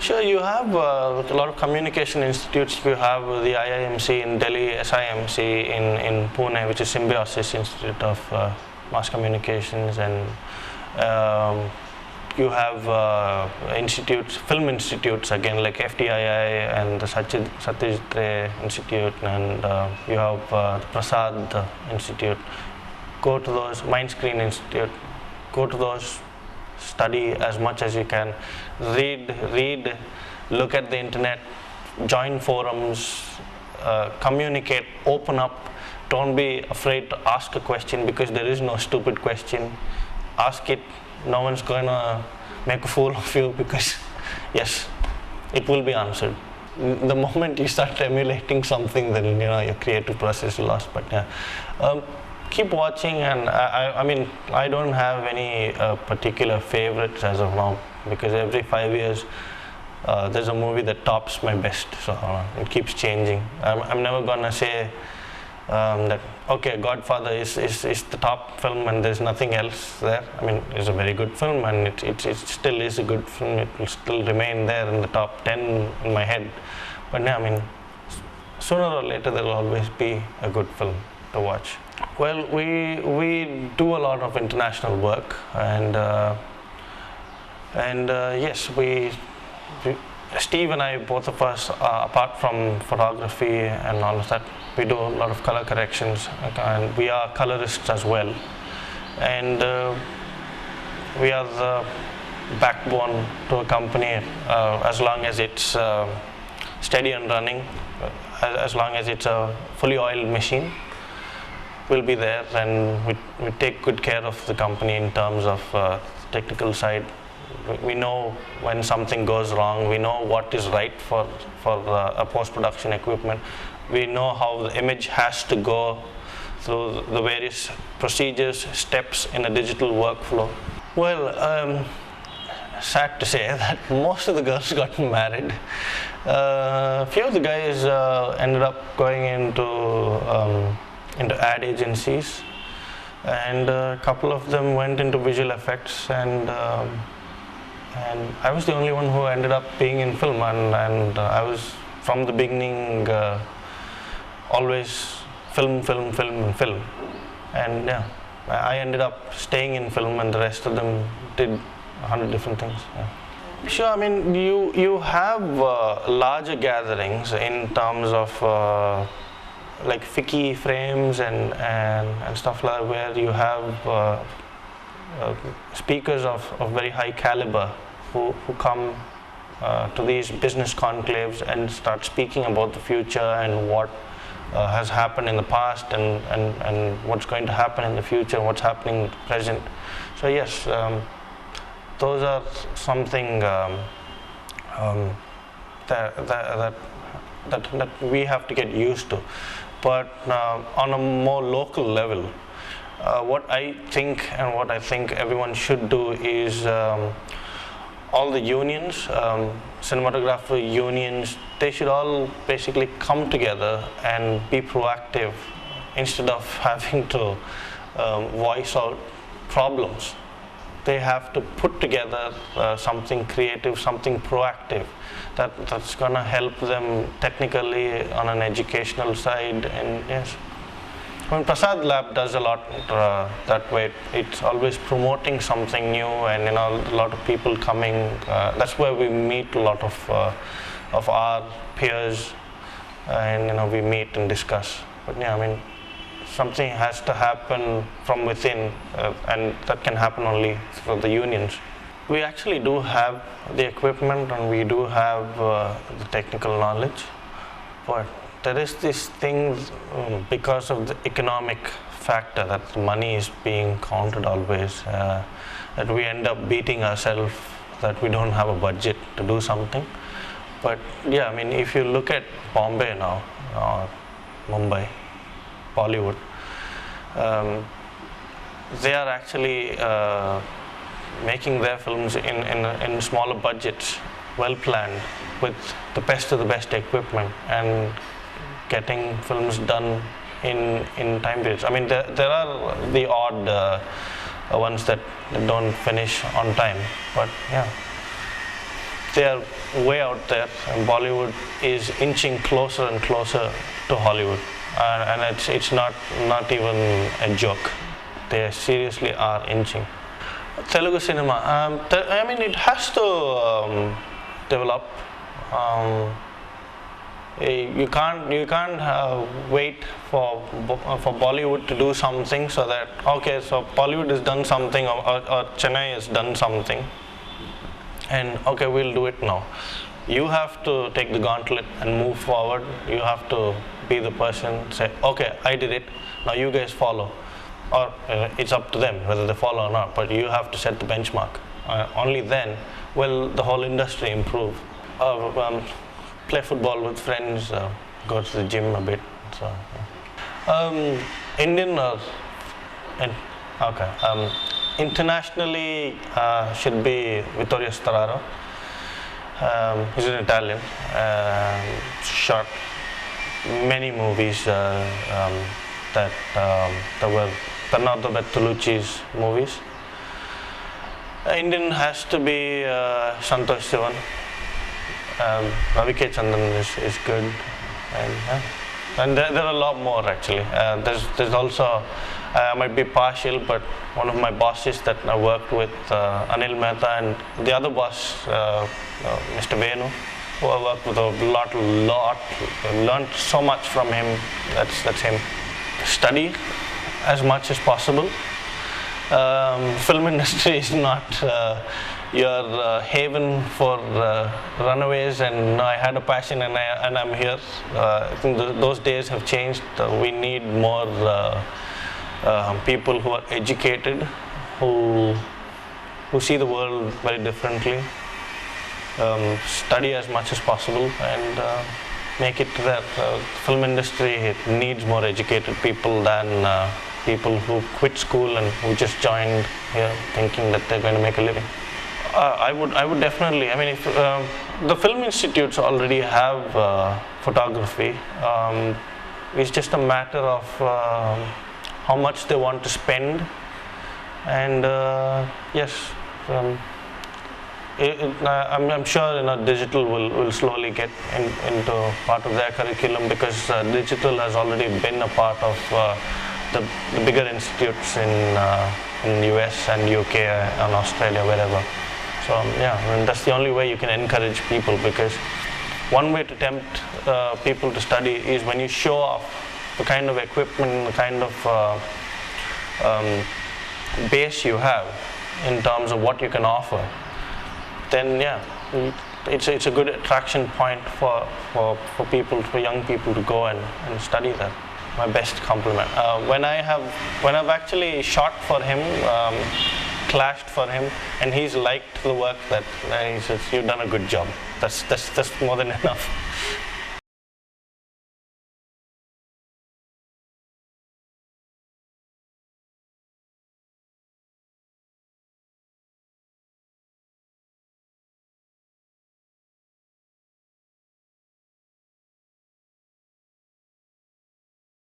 Sure, you have a lot of communication institutes. You have the IIMC in Delhi, SIMC in Pune, which is Symbiosis Institute of Mass Communications, and you have institutes, film institutes again, like FTII and the Satyajit Ray Institute, and you have the Prasad Institute. Go to those, Mindscreen Institute, go to those, study as much as you can, read, look at the internet, join forums, communicate, open up. Don't be afraid to ask a question, because there is no stupid question. Ask it. No one's going to make a fool of you, because yes, it will be answered. The moment you start emulating something, then your creative process is lost. But yeah, keep watching, and I mean, I don't have any particular favorites as of now, because every 5 years there's a movie that tops my best, so it keeps changing. I'm never gonna say that okay, Godfather is the top film and there's nothing else there. I mean, it's a very good film, and it still is a good film. It will still remain there in the top 10 in my head. But yeah, I mean, sooner or later there will always be a good film to watch. Well, we do a lot of international work, and yes, Steve and I, both of us, apart from photography and all of that, we do a lot of color corrections, and we are colorists as well. And we are the backbone to a company as long as it's steady and running, as long as it's a fully oiled machine. We'll be there, and we take good care of the company in terms of technical side. We know when something goes wrong. We know what is right for a post-production equipment. We know how the image has to go through the various procedures, steps in a digital workflow. Well, sad to say that most of the girls got married. A few of the guys ended up going into ad agencies, and a couple of them went into visual effects, and I was the only one who ended up being in film, and I was from the beginning always film, and yeah, I ended up staying in film, and the rest of them did 100 different things. Yeah. Sure, I mean, you have larger gatherings in terms of like Fiki frames and stuff like that, where you have speakers of very high caliber who come to these business conclaves and start speaking about the future and what has happened in the past and what's going to happen in the future, what's happening in the present. So yes, those are something that we have to get used to. But on a more local level, what I think everyone should do is all the unions, cinematographer unions, they should all basically come together and be proactive instead of having to voice out problems. They have to put together something creative, something proactive that's going to help them technically on an educational side. And yes, I mean, Prasad Lab does a lot that way. It's always promoting something new, and a lot of people coming. That's where we meet a lot of our peers, and we meet and discuss. But yeah, I mean, something has to happen from within, and that can happen only through the unions. We actually do have the equipment, and we do have the technical knowledge, but there is this thing because of the economic factor that money is being counted always, that we end up beating ourselves that we don't have a budget to do something. But yeah, I mean, if you look at Bombay now, or Mumbai, Bollywood, they are actually making their films in smaller budgets, well planned, with the best of the best equipment, and getting films done in time periods. I mean, there are the odd ones that don't finish on time, but yeah, they are way out there, and Bollywood is inching closer and closer to Hollywood, and it's not even a joke. They seriously are inching. Telugu cinema, I mean, it has to develop. You can't wait for Bollywood to do something so that, okay, so Bollywood has done something, or Chennai has done something, and okay, we'll do it now. You have to take the gauntlet and move forward. You have to be the person, say, okay, I did it, now you guys follow. Or it's up to them whether they follow or not, but you have to set the benchmark. Only then will the whole industry improve. Play football with friends, go to the gym a bit. So, Indian or okay. Internationally should be Vittorio Storaro. He's an Italian. Shot many movies that were Bernardo Bertolucci's movies. Indian has to be Santosh Sivan. Ravi K. Chandan is good, and there are a lot more actually. There's also, I might be partial, but one of my bosses that I worked with, Anil Mehta, and the other boss, Mr. Venu, who I worked with a lot, learned so much from him. That's him. Study as much as possible. Film industry is not your haven for runaways, and I had a passion and I'm here. I think those days have changed. We need more people who are educated, who see the world very differently. Study as much as possible and make it there. Film industry, it needs more educated people than people who quit school and who just joined here thinking that they're going to make a living. I would definitely. I mean, if the film institutes already have photography, it's just a matter of how much they want to spend, and yes. I'm sure digital will slowly get into part of their curriculum, because digital has already been a part of the bigger institutes in US and UK and Australia, wherever. So yeah, I mean, that's the only way you can encourage people, because one way to tempt people to study is when you show off the kind of equipment, the kind of base you have in terms of what you can offer. Then yeah, it's a good attraction point for people, for young people to go and study that. My best compliment. When I've actually shot for him, clashed for him, and he's liked the work, that he says, "You've done a good job." That's more than enough.